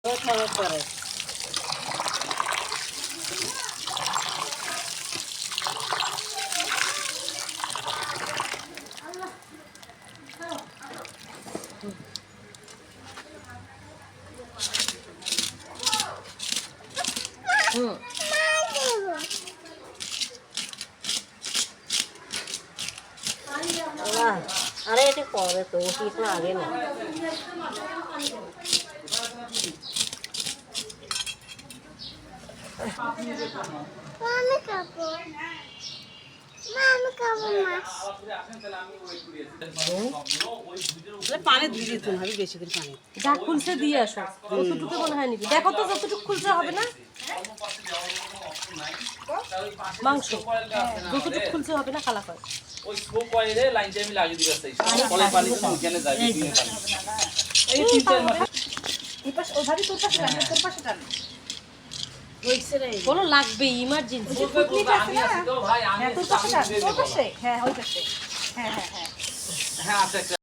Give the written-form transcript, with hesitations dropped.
थोड़ा करे अरे ये पौधे तो इतना आगे ना Mami kapo. Mami kapo mas. पानी দিয়ে দিতে হবে বেশি করে পানি যা খুলছে দিয়ে আসো কতটুকু মনে হয় নিবি দেখো তো যতটুকু খুলছে হবে না মাংস যতটুকু খুলছে হবে না খালা হয় ওই স্কোপ কয়েলে লাইনটা আমি লাগিয়ে দিতেছি কলে পানি তো ওখানে যায় এই তিন চার মাস এই পাশে ও ভাবি তোর পাশে রাখ তোর পাশে টান হইছে রে বলো লাগবে ইমার্জেন্সি আমি আছি তো ভাই আমি তোর পাশে টান তোর পাশে হ্যাঁ ওই পাশে হ্যাঁ হ্যাঁ হ্যাঁ হ্যাঁ আছে